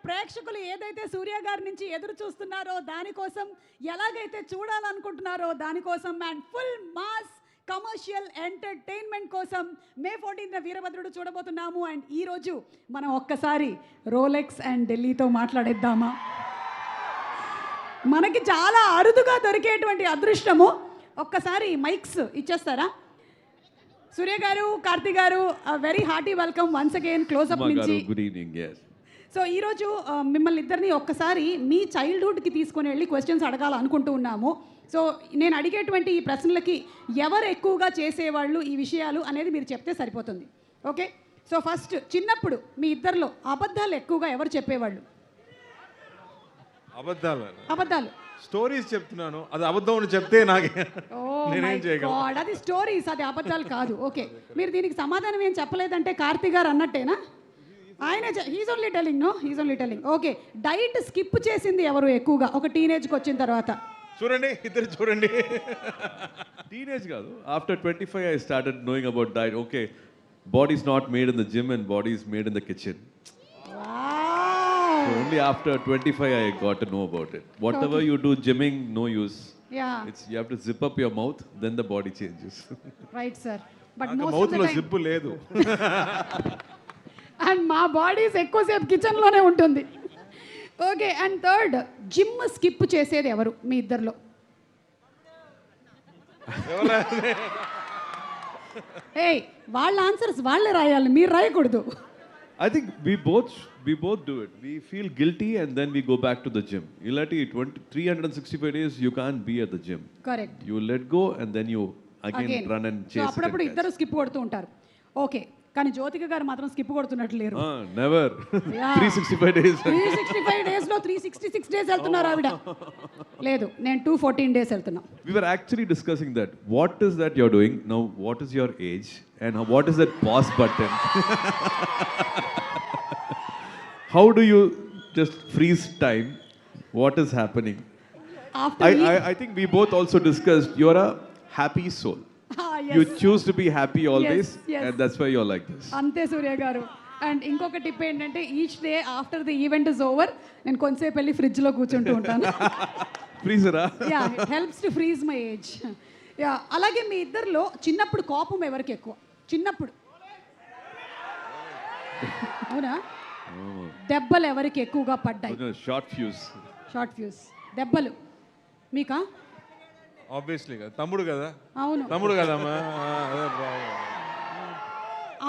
ప్రేక్షకులు ఏదైతే సూర్య గారి నుంచి ఎదురు చూస్తున్నారో దానికోసం, ఎలాగైతే చూడాలనుకుంటున్నారో దానికోసం, and full mass commercial entertainment కోసం మే 14న వీరభద్రుడు చూడబోతున్నాము. అండ్ ఈరోజు మనం ఒక్కసారి రోలెక్స్ అండ్ ఢిల్లీతో మాట్లాడేద్దామా? మనకి చాలా అరుదుగా దొరికేటువంటి అదృష్టము. ఒక్కసారి మైక్స్ ఇచ్చేస్తారా? సూర్య గారు, కార్తీ గారు, very hearty welcome once again closeup నుంచి. Good evening. సో ఈరోజు మిమ్మల్ని ఇద్దరిని ఒక్కసారి మీ చైల్డ్హుడ్కి తీసుకొని వెళ్ళి క్వశ్చన్స్ అడగాలనుకుంటూ ఉన్నాము. సో నేను అడిగేటువంటి ఈ ప్రశ్నలకి ఎవరు ఎక్కువగా చేసేవాళ్ళు ఈ విషయాలు అనేది మీరు చెప్తే సరిపోతుంది. ఓకే, సో ఫస్ట్ చిన్నప్పుడు మీ ఇద్దరిలో అబద్ధాలు ఎక్కువగా ఎవరు చెప్పేవాళ్ళు? అబద్ధాలు స్టోరీస్ చెప్తున్నాను, అది అబద్ధం అని చెప్తే నాకే నేనేం చేయగలను? అది స్టోరీస్, అది అబద్ధాలు కాదు. ఓకే, మీరు దీనికి సమాధానం ఏం చెప్పలేదంటే కార్తీ గారు అన్నట్టేనా? ఆయనే he's only telling. No, he's only telling. Okay, diet skip చేసింది ఎవరు ఎక్కువగా ఒక టీనేజ్కి వచ్చిన తర్వాత? చూడండి, ఇద్దరు చూడండి. టీనేజ్ కాదు, after 25 I started knowing about diet. Okay, body is not made in the gym and body is made in the kitchen. So only after 25 I got to know about it. Whatever you do gymming, no use. Yeah. You have to zip up your mouth, then the body changes. Right, sir. But నాకు most of mouth the లో time, zip లేదు. And మా bodies ఎక్కువసేపు కిచెన్లోనే ఉంటుంది. Okay, and third, gym skip చేసేది ఎవరు మీ ఇద్దరిలో? ఏయ్, వాళ్ళ ఆన్సర్స్ వాళ్ళే రాయాలి, మీరు రాయకూడదు. I think we both do it. We feel guilty and then we go back to the gym. Ilati 365 days you can't be at the gym. Correct. You let go and then you again run and so chase it. అప్పుడప్పుడు and ఇద్దరు skip కొడుతూ ఉంటారు. Okay, కానీ జ్యోతిక గారు మాత్రం skip కొడుతున్నట్లు లేరు. Never. Yeah. 365 days. 365 డేస్లో 366 days వెళ్తున్నారు ఆవిడ. లేదు, నేను 214 డేస్ వెళ్తున్నా. We were actually discussing that. What is that you're doing now? What is your age? And what is that pause button? How do you just freeze time? What is happening? After I think we both also discussed you're a happy soul. yes. You choose to be happy always, Yes. and that's why you're like this. అంతే సూర్య గారు. And ఇంకొక tip ఏంటంటే, each day after the event is over నేను కొంతసేపు వెళ్ళి ఫ్రిడ్జ్లో కూర్చుంటూ ఉంటాను. Freezer, huh? Yeah, it helps to freeze my age. Yeah, అలాగే మీ ఇద్దరిలో చిన్నప్పుడు కోపం ఎవరికి ఎక్కువ? చిన్నప్పుడు అవునా? దెబ్బలు ఎవరికి ఎక్కువగా పడ్డాయి? Short fuse. షార్ట్ ఫ్యూస్ దెబ్బలు మీకా? ఆబ్వియస్లీ కదా, తమ్ముడు కదా. అవును, తమ్ముడు కదమ్మా.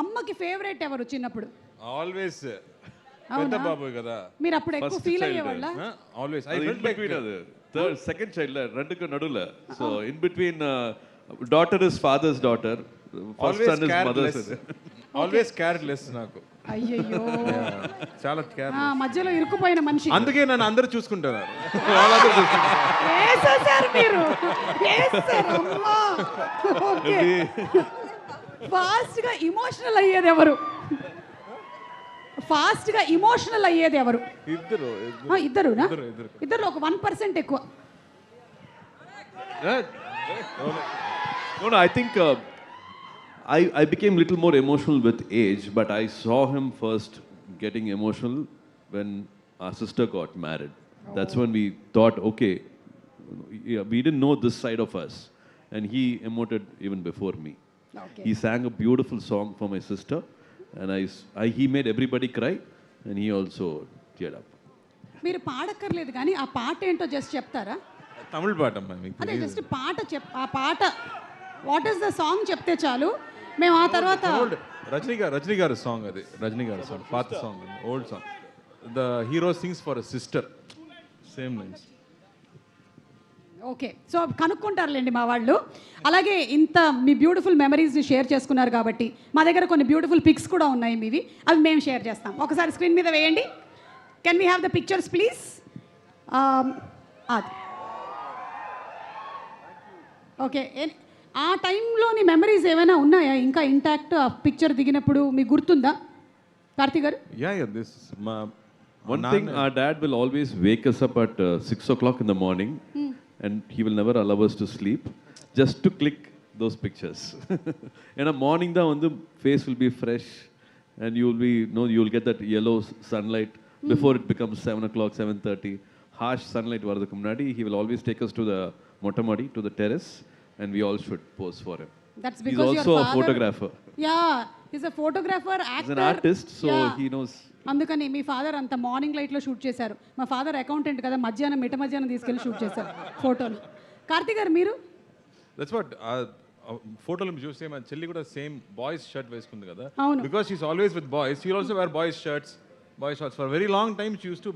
అమ్మకి ఫేవరెట్ ఎవరు చిన్నప్పుడు? ఆల్వేస్ అవునా? పెద్ద బాబు కదా. మీరు అప్పుడు ఎక్కువ First ఫీల్ child. అయ్యేవాళ్ళ? Always I In felt like between other third second child ரெண்டுக்கு நடுவுல. So in between daughter is father's daughter, first son is mother's. Always careless నాకు. అయ్యయ్యో, చాలా కేర్. మధ్యలో ఇరుక్కుపోయిన మనిషి. అందుకే నన్ను అందరూ చూసుకుంటారు. వాళ్ళందరూ చూసుకుంటారు. వేసేసారు మీరు, వేసేసారు. అమ్మా. ఓకే, ఫాస్ట్గా ఇమోషనల్ అయ్యేది ఎవరు? ఫాస్ట్గా ఇమోషనల్ అయ్యేది ఎవరు? ఇద్దరు ఇద్దరునా? ఇద్దరు. ఇద్దరు ఒక 1% ఎక్కువ. No, I think I became little more emotional with age, but I saw him first getting emotional when our sister got married. That's when we thought, okay, we didn't know this side of us, and he emoted even before me. Okay. He sang a beautiful song for my sister, and he made everybody cry, and he also teared up. మీరు పాడక్కర్లేదు కానీ ఆ పాట ఏంటో just చెప్తారా? తమిళ పాట అమ్మా మీకు. అదే జస్ట్ పాట ఆ పాట వాట్ ఈస్ ద సాంగ్ చెప్తే చాలు, మేము ఆ తర్వాత. రజనీ గారి సాంగ్ అది. రజనీ గారి సాంగ్, పాత song, old song. The hero sings for a sister, same lines. Okay, so కనుక్కుంటారులేండి మా వాళ్ళు. అలాగే ఇంత మీ బ్యూటిఫుల్ మెమరీస్ని షేర్ చేసుకున్నారు కాబట్టి మా దగ్గర కొన్ని బ్యూటిఫుల్ పిక్స్ కూడా ఉన్నాయి మీవి, అవి మేము షేర్ చేస్తాం. ఒకసారి స్క్రీన్ మీద వేయండి. Can we have the pictures please? అది ఓకే. ఆ టైంలోని మెమరీస్ ఏమైనా ఉన్నాయా ఇంకా ఇంటాక్ట్? ఆ పిక్చర్ దిగినప్పుడు మీకు గుర్తుందా కార్తీ గారు? దిస్ మా One thing, our dad will always wake us up at 6 o'clock in the morning, and he will never allow us to sleep, just to click those pictures. In the morning, the face will be fresh, and you will get that yellow sunlight before it becomes 7 o'clock, 7:30. Harsh sunlight varudhukku munadi, he will always take us to the Mottamadi, to the terrace, and we all should pose for him. That's He's because your also a father- photographer. Yeah, he's a photographer, He's actor. an artist, so Yeah. he knows. అందుకని మీ father అంత morning లైట్లో shoot చేశారు. మా father accountant కదా, మధ్యాహ్నం మధ్యాహ్నం తీసుకెళ్ళి shoot చేశారు ఫోటోలు. కార్తీక్ గారు మీరు? దట్స్ వాట్ ఫోటోలు చూస్తే మన చెల్లి కూడా సేమ్ బాయ్స్ షర్ట్ వేసుకుంది కదా, అవును. Because she's always with boys, she also wear boys shirts, boys shorts. For very long time she use to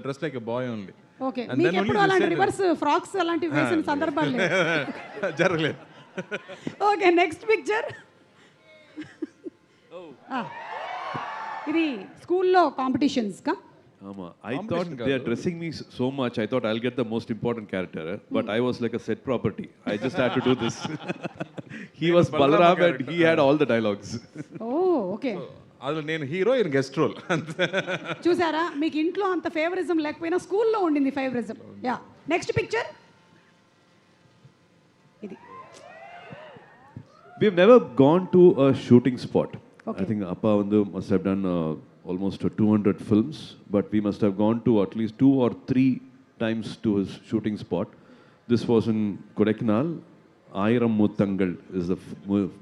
dress like a boy only. Okay, And మీకు then only ఎప్పుడు they అలాంటి said- reverse frocks అలాంటివి వేసిన సందర్భాలు లేవు. జరగలేదు. Okay, next picture. ఇది స్కూల్లో కాంపిటీషన్స్కా? I Competition thought they are kaadu. dressing me so much. I thought I'll get the most important character, but I was like a set property. I just had to do this. He was Balaram and he had all the dialogues. Oh okay, అందులో నేను hero, ఈయన guest role అంతే. చూసారా, మీకు ఇంట్లో అంత favouritism లేకపోయినా స్కూల్లో ఉండింది ఫేవరిజం. యా, నెక్స్ట్ పిక్చర్ ఇది. We've never gone to a shooting spot. Okay. I think Appa Vandu must have done almost 200 films, but we must have gone to at least 2 or 3 times to his shooting spot. This was in Kodaikanal. Ayiram Muttangal is the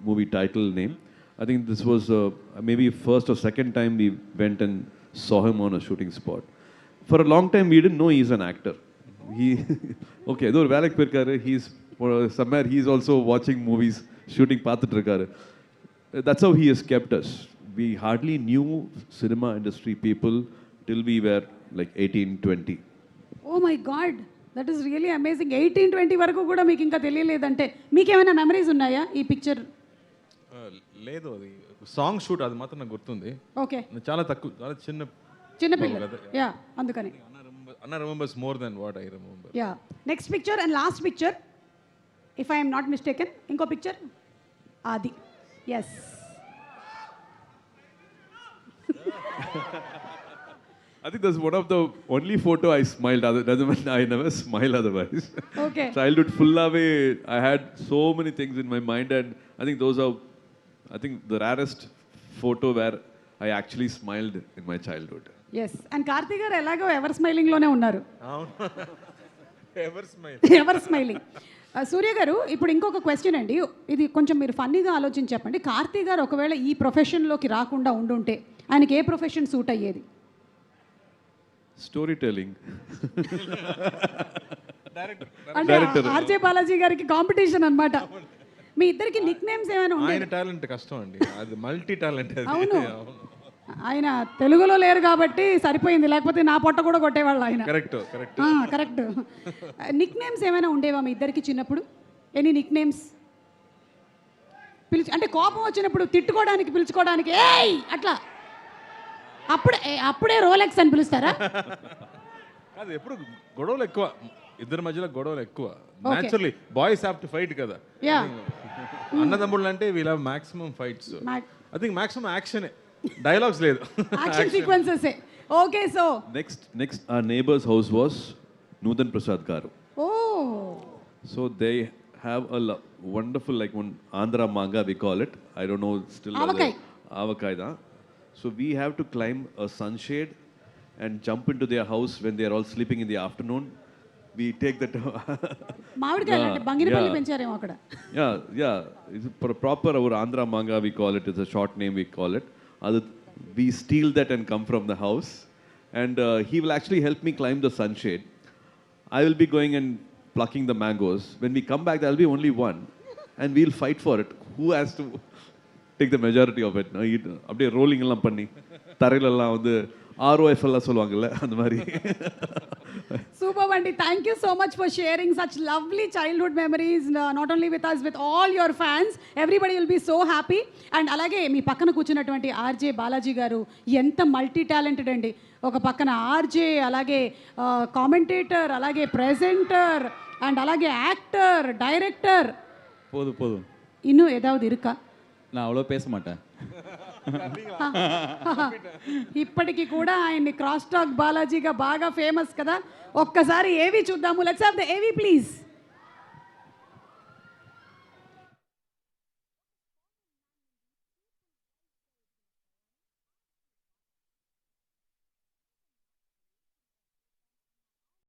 movie title name. I think this was maybe first or second time we went and saw him on a shooting spot. For a long time we didn't know he's an actor. He okay, though Valak Pirkar, he's somewhere he's also watching movies, shooting paathitrukkaru. That's how he has kept us. We hardly knew cinema industry people till we were like 18, 20. Oh my god, that is really amazing. 18-20 వరకు కూడా మీకు ఇంకా తెలియలేదంటే మీకేమైనా memories ఉన్నాయా ఈ picture? లేదు, అది song shoot, అది మాత్రం నాకు గుర్తుంది. ఓకే, చాలా తక్కువ, చాలా చిన్నపిల్ల. యా, అందుకని అన్న remembers more than what I remember. Yeah. Next picture and last picture, if I'm not mistaken. ఇంకో పిక్చర్ అది. Yes, I think that's one of the only photo I smiled. Other doesn't mean I never smile otherwise. Okay. Childhood full away. I had so many things in my mind, and I think those are, I think the rarest photo where I actually smiled in my childhood. Yes, and Karthik గారు ఎలాగో ever స్మైలింగ్లోనే ఉన్నారు. Ever smile. Ever smiling. Surya గారు, ఇప్పుడు ఇంకొక question అండి, ఇది కొంచెం మీరు ఫన్నీగా ఆలోచించి చెప్పండి. కార్తీక్ గారు ఒకవేళ ఈ ప్రొఫెషన్లోకి రాకుండా ఉండుంటే ఆయనకి ఏ ప్రొఫెషన్ సూట్ అయ్యేది? Storytelling. అంటే ఆర్జే బాలాజీ గారికి కాంపిటీషన్ అన్నమాట. మీ ఇద్దరికి నిక్ నేమ్స్ ఏమైనా ఆయన ఉన్నాయి? టాలెంట్ కష్టం అండి, అది మల్టీ టాలెంట్. అవును, ఆయన తెలుగులో లేరు కాబట్టి సరిపోయింది, లేకపోతే నా పొట్ట కూడా కొట్టేవాళ్ళు ఆయన. Correct correct. Correct. Nick names ఏమైనా ఉండేవా మీ ఇద్దరికి చిన్నప్పుడు? Any Nick names? అంటే కోపం వచ్చినప్పుడు తిట్టుకోవడానికి, పిలుచుకోవడానికి ఏయ్ అట్లా, అప్పుడే రోలెక్స్ అని పిలుస్తారా? కాదు, ఎప్పుడు గొడవలు ఎక్కువ, ఇద్దరి మధ్యలో గొడవలు ఎక్కువ. Naturally boys have to fight కదా. యా, అన్నదమ్ముళ్ళు అంటే we'll have maximum fights. I think maximum action, dialogues లేదు. Action sequences. Okay, so Next, our neighbor's house was Nudan Prasad Garu. ఓ So they have a wonderful, like one Andhra manga we call it. I don't know still. Avakai. Avakaida. So we have to climb a sunshade and jump into their house when they are all sleeping in the afternoon. We take that. మామిడికాయలు అంటే బంగినపల్లి పెంచారేమో అక్కడ. Yeah. It's proper our Andhra manga we call it. It's a short name we call it. We steal that and come from the house, and he will actually help me climb the sunshade. I will be going and plucking the mangoes. When we come back, there will be only one, and we'll fight for it. Who has to take the majority of it? அப்படியே rolling எல்லாம் பண்ணி தரையிலெல்லாம் வந்து ROF எல்லாம் சொல்லுவாங்கல்ல அந்த மாதிரி. Super Vandy, thank you so much for sharing such lovely childhood memories, not only with us, with all your fans. Everybody will be so happy. And alage మీ పక్కన కూర్చున్నటువంటి ఆర్జే బాలాజీ గారు ఎంత మల్టీ టాలెంటెడ్ అండి. ఒక పక్కన ఆర్జే, అలాగే commentator, అలాగే presenter, and అలాగే యాక్టర్, డైరెక్టర్. போதும் இன்னும் ஏதாவது இருக்கா? நான் அவ்வளோ பேச மாட்டேன். ఇప్పటికీ కూడా ఆయన్ని క్రాస్ టాక్ బాలాజీగా బాగా ఫేమస్ కదా. ఒక్కసారి ఏవి చూద్దాము. లెట్స్ హావ్ ద ఏవి ప్లీజ్.